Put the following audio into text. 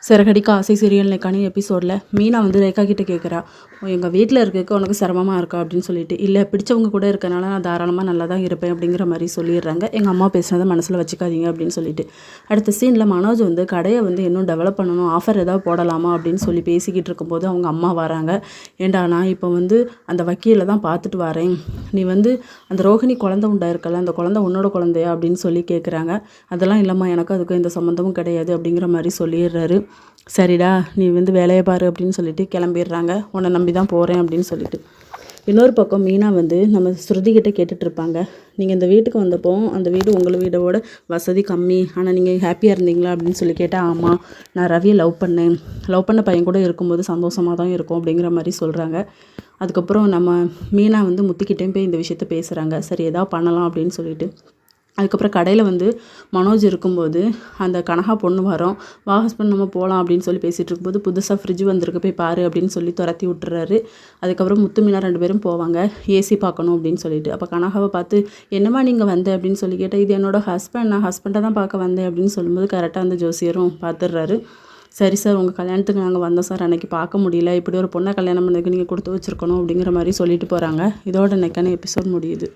சிறகடிக்க ஆசை சீரியல் இன்னைக்கான எபிசோடில் மீனா வந்து ரேகா கிட்ட கேட்குறா, எங்கள் வீட்டில் இருக்க உனக்கு சிரமமாக இருக்கா அப்படின்னு சொல்லிட்டு. இல்லை, பிடிச்சவங்க கூட இருக்கனால நான் தாராளமாக நல்லா தான் இருப்பேன் அப்படிங்கிற மாதிரி சொல்லிடுறாங்க. எங்கள் அம்மா பேசுனதை மனசில் வச்சுக்காதீங்க அப்படின்னு சொல்லிட்டு. அடுத்த சீனில் மனோஜ் வந்து கடையை வந்து இன்னும் டெவலப் பண்ணணும், ஆஃபர் ஏதாவது போடலாமா அப்படின்னு சொல்லி பேசிக்கிட்டு இருக்கும்போது அவங்க அம்மா வராங்க. ஏண்டா, நான் இப்போ வந்து அந்த வக்கீலை தான் பார்த்துட்டு வரேன், நீ வந்து அந்த ரோஹிணி குழந்தை உண்டா இருக்கல, அந்த குழந்தை உன்னோட குழந்தையா அப்படின்னு சொல்லி கேட்குறாங்க. அதெல்லாம் இல்லைம்மா, எனக்கு அதுக்கும் எந்த சம்மந்தமும் கிடையாது அப்படிங்கிற மாதிரி சொல்லிடுறாரு. சரிடா, நீ வந்து வேலையை பாரு அப்படின்னு சொல்லிட்டு கிளம்பிடுறாங்க. உன்னை நம்பி தான் போகிறேன் அப்படின்னு சொல்லிட்டு. இன்னொரு பக்கம் மீனா வந்து நம்ம ஸ்ருதிக்கிட்ட கேட்டுட்ருப்பாங்க, நீங்கள் இந்த வீட்டுக்கு வந்தப்போ அந்த வீடு உங்கள் வீடோட வசதி கம்மி, ஆனால் நீங்கள் ஹாப்பியாக இருந்தீங்களா அப்படின்னு சொல்லி கேட்டால், ஆமாம், நான் ரவியை லவ் பண்ண பையன் கூட இருக்கும்போது சந்தோஷமாக தான் இருக்கும் அப்படிங்கிற மாதிரி சொல்கிறாங்க. அதுக்கப்புறம் நம்ம மீனா வந்து முத்துக்கிட்டேயும் போய் இந்த விஷயத்த பேசுகிறாங்க. சரி, எதாவது பண்ணலாம் அப்படின்னு சொல்லிட்டு. அதுக்கப்புறம் கடையில் வந்து மனோஜ் இருக்கும்போது அந்த கனகா பொண்ணு வரோம், வா ஹஸ்பண்ட் நம்ம போகலாம் அப்படின்னு சொல்லி பேசிகிட்டு இருக்கும்போது, புதுசாக ஃப்ரிட்ஜ் வந்திருக்கு போய் பாரு அப்படின்னு சொல்லி துரத்தி விட்டுறாரு. அதுக்கப்புறம் முத்து மீனா 2 பேரும் போவாங்க, ஏசி பார்க்கணும் அப்படின்னு சொல்லிட்டு. அப்போ கனகாவை பார்த்து, என்னம்மா நீங்கள் வந்த அப்படின்னு சொல்லி கேட்டால், இது என்னோடய ஹஸ்பண்ட், நான் ஹஸ்பண்டை தான் பார்க்க வந்தேன் அப்படின்னு சொல்லும்போது கரெக்டாக அந்த ஜோசியரும் பார்த்துடுறாரு. சரி சார், உங்கள் கல்யாணத்துக்கு நாங்கள் வந்தோம் சார், அன்றைக்கி பார்க்க முடியல, இப்படி ஒரு பொண்ணை கல்யாணம் பண்ணதுக்கு நீங்கள் கொடுத்து வச்சுருக்கணும் அப்படிங்கிற மாதிரி சொல்லிட்டு போகிறாங்க. இதோட இன்னைக்கான எபிசோட் முடியுது.